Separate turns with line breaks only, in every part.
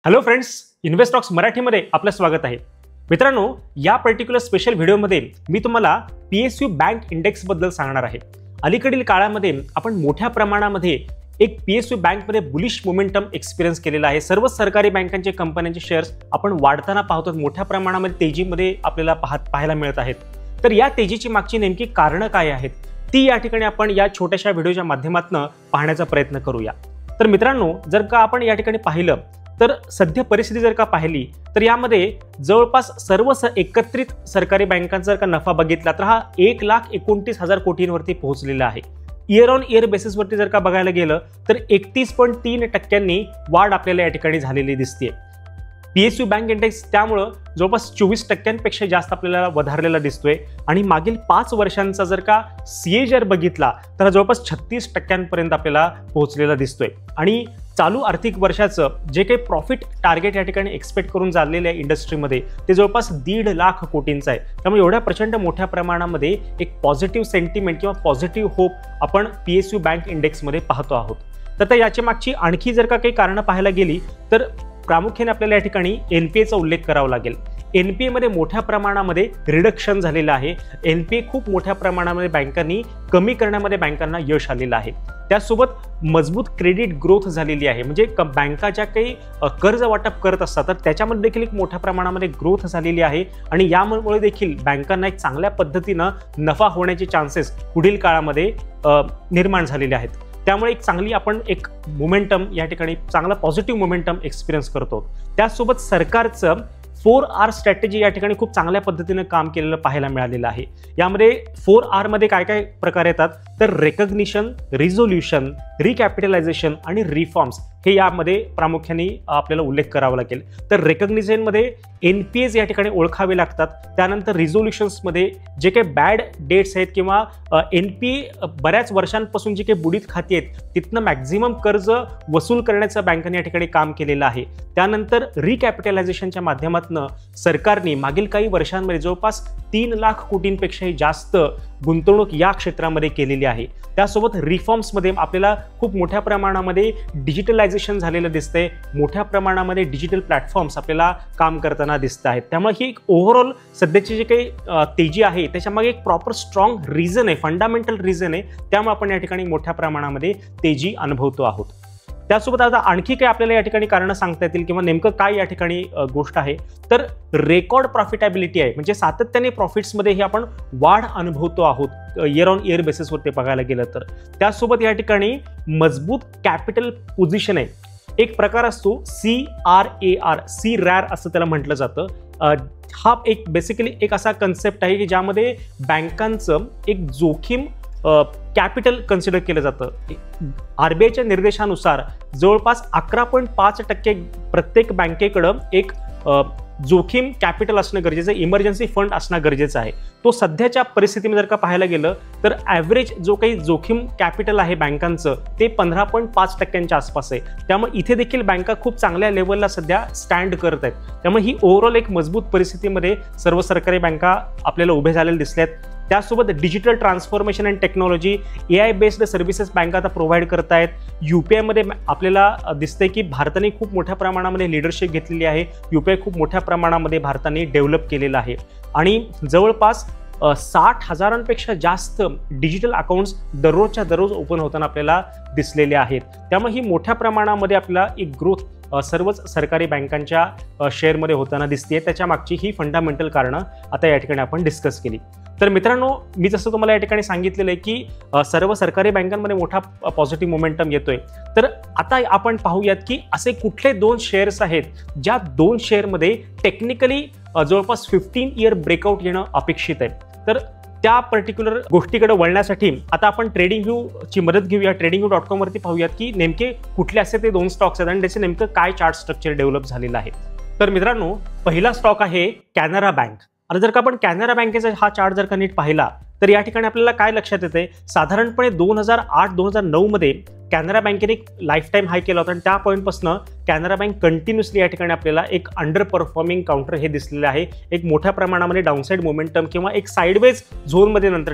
Hello friends, इन्व्हेस्टॉक्स मराठीमध्ये आपलं स्वागत आहे. मित्रांनो, या पर्टिक्युलर स्पेशल व्हिडिओमध्ये मी तुम्हाला PSU बँक इंडेक्स बद्दल सांगणार आहे. अलीकडील काळामध्ये आपण मोठ्या प्रमाणामध्ये एक PSU बँकमध्ये बुलिश मोमेंटम एक्सपिरियन्स केलेला आहे. सर्व सरकारी बँकांचे कंपन्यांचे शेअर्स आपण वाढताना पाहतो, मोठ्या प्रमाणामध्ये तेजीमध्ये आपल्याला पाहायला मिळत आहेत. तर या तेजीची मागची नेमकी कारणं काय आहेत ती या ठिकाणी आपण या छोट्याशा व्हिडिओच्या माध्यमातून पाहण्याचा प्रयत्न करूया. तर मित्रांनो, जर का आपण या ठिकाणी पाहिलं तर सध्या परिस्थिती जर का पाहिली तर यामध्ये जवळपास सर्व एकत्रित सरकारी बँकांचा जर का नफा बघितला तर हा 1,29,000 कोटींवरती पोहोचलेला आहे. इयर ऑन इयर बेसिसवरती जर का बघायला गेलं तर 31.3% वाढ आपल्याला या ठिकाणी झालेली दिसते. PSU बँक इंडेक्स त्यामुळं जवळपास 24% जास्त आपल्याला वधारलेला दिसतोय आणि मागील 5 वर्षांचा जर का CAGR बघितला तर जवळपास 36% आपल्याला पोहोचलेला दिसतोय. आणि चालू आर्थिक वर्षाचं जे काही प्रॉफिट टार्गेट या ठिकाणी एक्सपेक्ट करून चाललेलं आहे इंडस्ट्रीमध्ये ते जवळपास 1.5 लाख कोटींचं आहे. त्यामुळे एवढ्या प्रचंड मोठ्या प्रमाणामध्ये एक पॉझिटिव्ह सेंटिमेंट किंवा पॉझिटिव्ह होप आपण PSU बँक इंडेक्समध्ये पाहतो आहोत. तर याची मागची आणखी जर का काही कारणं पाहायला गेली तर प्रामुख्याने आपल्याला या ठिकाणी NPAचा उल्लेख करावा लागेल. NPA मध्ये मोठ्या प्रमाणामध्ये रिडक्शन झालेलं आहे. NPA खूप मोठ्या प्रमाणामध्ये बँकांनी कमी करण्यामध्ये बँकांना यश आलेलं आहे. त्यासोबत मजबूत क्रेडिट ग्रोथ झालेली आहे. म्हणजे बँका ज्या काही कर्ज वाटप करत असतात तर त्याच्यामध्ये देखील एक मोठ्या प्रमाणामध्ये ग्रोथ झालेली आहे आणि यामुळे देखील बँकांना एक चांगल्या पद्धतीनं नफा होण्याचे चान्सेस पुढील काळामध्ये निर्माण झालेले आहेत. त्यामुळे एक चांगली आपण एक मोमेंटम या ठिकाणी चांगला पॉझिटिव्ह मोमेंटम एक्सपिरियन्स करतो. त्यासोबत सरकारचं 4R स्ट्रॅटेजी या ठिकाणी खूप चांगल्या पद्धतीने काम केलेलं पाहायला मिळालेलं आहे. यामध्ये 4R मध्ये काय काय प्रकार येतात तर रेकग्निशन, रिझोल्युशन, रिकॅपिटलायझेशन आणि रिफॉर्म्स हे यामध्ये प्रामुख्याने आपल्याला उल्लेख करावा लागेल. तर रेकग्निशनमध्ये NPAs या ठिकाणी ओळखावे लागतात. त्यानंतर रिझोल्युशन्समध्ये जे काही बॅड डेट्स आहेत किंवा NPA बऱ्याच वर्षांपासून जी काही बुडीत खाती आहेत तिथनं मॅक्झिमम कर्ज वसूल करण्याचं बँकांनी या ठिकाणी काम केलेलं आहे. त्यानंतर रिकॅपिटलायझेशनच्या माध्यमातून सरकारने मागील काही वर्षांमध्ये जवळपास 3 लाख कोटींपेक्षाही जास्त गुंतवणूक या क्षेत्रामध्ये केलेली आहे. त्यासोबत रिफॉर्म्समध्ये आपल्याला खूप मोठ्या प्रमाणामध्ये डिजिटलायझेशन झालेलं दिसतंय. मोठ्या प्रमाणामध्ये डिजिटल प्लॅटफॉर्म्स आपल्याला काम करताना दिसत आहेत. त्यामुळे ही एक ओव्हरऑल सध्याची जी काही तेजी आहे त्याच्यामागे एक प्रॉपर स्ट्रॉंग रिझन आहे, फंडामेंटल रिझन आहे. त्यामुळे आपण या ठिकाणी मोठ्या प्रमाणामध्ये तेजी अनुभवतो आहोत. त्यासोबत आता आणखी काही आपल्याला या ठिकाणी कारणं सांगता येतील किंवा नेमकं काय या ठिकाणी गोष्ट आहे तर रेकॉर्ड प्रॉफिटेबिलिटी आहे. म्हणजे सातत्याने प्रॉफिट्समध्ये ही आपण वाढ अनुभवतो आहोत इयर ऑन इयर बेसिसवरती बघायला गेलं तर. त्यासोबत या ठिकाणी मजबूत कॅपिटल पोझिशन आहे. एक प्रकार असतो CRAR असं त्याला म्हटलं जातं. हा एक बेसिकली एक असा कन्सेप्ट आहे की ज्यामध्ये बँकांचं एक जोखीम कॅपिटल कन्सिडर केलं जातं. RBIच्या निर्देशानुसार जवळपास 11.5% प्रत्येक बँकेकडं एक जोखीम कॅपिटल असणं गरजेचं आहे, इमर्जन्सी फंड असणं गरजेचं आहे. तो सध्याच्या परिस्थितीमध्ये जर का पाहायला गेलं तर ॲव्हरेज जो काही जोखीम कॅपिटल आहे बँकांचं ते 15.5% आसपास आहे. त्यामुळे इथे देखील बँका खूप चांगल्या लेवलला सध्या स्टँड करत आहेत. त्यामुळे ही ओव्हरऑल एक मजबूत परिस्थितीमध्ये सर्व सरकारी बँका आपल्याला उभे झालेले दिसल्यात. त्यासोबत digital transformation and technology, AI based services बँका आता प्रोव्हाइड करत आहेत. UPI मध्ये आपल्याला दिसतंय की भारताने खूप मोठ्या प्रमाणामध्ये लिडरशिप घेतलेली आहे. UPI खूप मोठ्या प्रमाणामध्ये भारताने डेव्हलप केलेलं आहे आणि जवळपास 60,000पेक्षा जास्त डिजिटल अकाउंट्स दररोजच्या दररोज ओपन होताना आपल्याला दिसलेले आहेत. त्यामुळे ही मोठ्या प्रमाणामध्ये आपल्याला एक ग्रोथ सर्वच सरकारी बँकांच्या शेअरमध्ये होताना दिसते. त्याच्या मागची ही फंडामेंटल कारणं आता या ठिकाणी आपण डिस्कस केली. तर मित्रांनो, मी जसं तुम्हाला या ठिकाणी सांगितलेलं आहे की सर्व सरकारी बँकांमध्ये मोठा पॉझिटिव्ह मोमेंटम येतोय. तर आता आपण पाहूयात की असे कुठले 2 शेअर्स आहेत ज्या 2 शेअरमध्ये टेक्निकली जवळपास 15 इयर ब्रेकआउट येणं अपेक्षित आहे. तर त्या पर्टिक्युलर गोष्टीकडे वळण्यासाठी आता आपण TradingViewची मदत घेऊया. TradingView.com वरती पाहूयात की नेमके कुठले असे ते 2 स्टॉक्स आहेत आणि त्याचे नेमकं काय चार्ट स्ट्रक्चर डेव्हलप झालेलं आहे. तर मित्रांनो, पहिला स्टॉक आहे कॅनरा बँक. आता जर का आपण कॅनरा बँकेचा हा चार्ट जर का नीट पाहिला तर या ठिकाणी आपल्याला काय लक्षात येते, साधारणपणे 2008-2009 मध्ये कॅनरा बँकेने एक लाईफ टाईम हाय केला होता आणि त्या पॉईंटपासून कॅनरा बँक कंटिन्युअसली या ठिकाणी आपल्याला एक अंडर परफॉर्मिंग काउंटर हे दिसलेलं आहे. एक मोठ्या प्रमाणामध्ये डाऊनसाईड मोमेंटम किंवा एक साईडवेज झोनमध्ये नंतर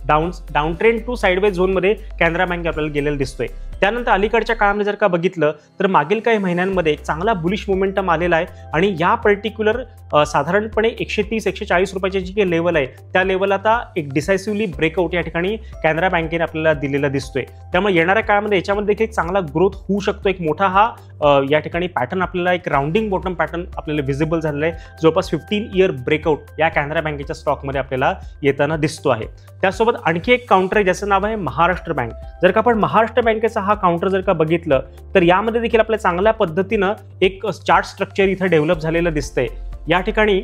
डाऊन ट्रेंड टू साईडवेज झोनमध्ये कॅनरा बँक आपल्याला गेलेला दिसतोय. त्यानंतर अलीकडच्या काळामध्ये जर का बघितलं तर मागील काही महिन्यांमध्ये एक चांगला बुलिश मोमेंटम आलेला आहे आणि या पर्टिक्युलर साधारणपणे 130-140 रुपयाची जी काही लेवल आहे त्या लेवल आता एक डिसायसिव्हली ब्रेकआउट या ठिकाणी कॅनरा बँकेने आपल्याला दिलेला दिसतोय. त्यामुळे येणाऱ्या काळामध्ये याच्यामध्ये देखील एक चांगला ग्रोथ होऊ शकतो. एक मोठा हा या ठिकाणी पॅटर्न आपल्याला एक राउंडिंग बॉटम पॅटर्न आपल्याला व्हिजिबल झालेला आहे. जवळपास 15 इयर ब्रेकआउट या कॅनरा बँकेच्या स्टॉकमध्ये आपल्याला येताना दिसतो आहे. त्यासोबत आणखी एक काउंटर आहे ज्याचं नाव आहे महाराष्ट्र बँक. जर का आपण महाराष्ट्र बँकेचा हा काउंटर जर का बघितलं तर यामध्ये देखील आपल्या चांगल्या पद्धतीनं एक चार्ट स्ट्रक्चर इथं डेव्हलप झालेलं दिसतंय. या ठिकाणी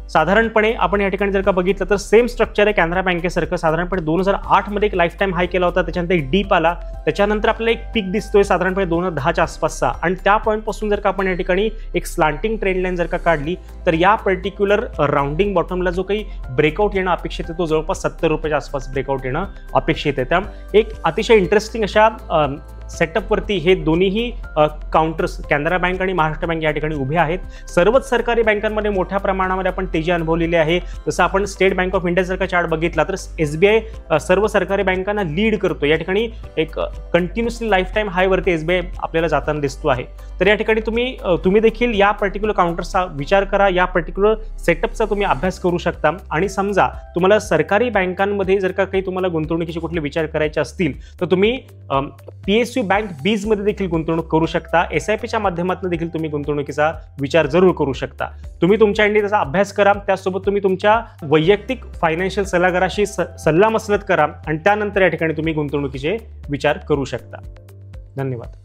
साधारणपणे आपण या ठिकाणी जर का बघितलं तर सेम स्ट्रक्चर आहे कॅनरा बँकेसारखं. साधारणपणे 2008 मध्ये एक लाईफ टाईम हाय केला होता, त्याच्यानंतर एक डीप आला, त्याच्यानंतर आपल्याला एक पीक दिसतोय साधारणपणे 2010च्या आसपासचा आणि त्या पॉईंटपासून जर का आपण या ठिकाणी एक स्लांटिंग ट्रेंड लाईन जर का काढली तर या पर्टिक्युलर राउंडिंग बॉटमला जो काही ब्रेकआउट येणं अपेक्षित आहे तो जवळपास 70 रुपयाच्या आसपास ब्रेकआउट येणं अपेक्षित आहे. त्यामुळे एक अतिशय इंटरेस्टिंग अशा सेटअपवरती हे दोन्हीही काउंटर्स कॅनरा बँक आणि महाराष्ट्र बँक या ठिकाणी उभे आहेत. सर्वच सरकारी बँकांमध्ये मोठ्या प्रमाणामध्ये आपण तेजी अनुभवलेली आहे. जसं आपण स्टेट बँक ऑफ इंडिया जर का चार्ट बघितला तर SBI सर्व सरकारी बँकांना लीड करतो. या ठिकाणी एक कंटिन्युअसली लाईफ टाईम हायवरती SBI आपल्याला जाताना दिसतो आहे. तर या ठिकाणी तुम्ही देखील या पर्टिक्युलर काउंटर्सचा विचार करा, या पर्टिक्युलर सेटअपचा तुम्ही अभ्यास करू शकता आणि समजा तुम्हाला सरकारी बँकांमध्ये जर का काही तुम्हाला गुंतवणुकीचे कुठले विचार करायचे असतील तर तुम्ही PSU बँक बीज मध्ये देखील गुंतवणूक करू शकता. SIPच्या माध्यमातून देखील तुम्ही गुंतवणुकीचा विचार जरूर करू शकता. तुम्ही तुमच्या एंडी त्याचा अभ्यास करा, त्यासोबत तुम्ही तुमच्या वैयक्तिक फायनान्शियल सल्लागाराशी सल्लामसलत करा आणि त्यानंतर या ठिकाणी तुम्ही गुंतवणुकीचे विचार करू शकता. धन्यवाद.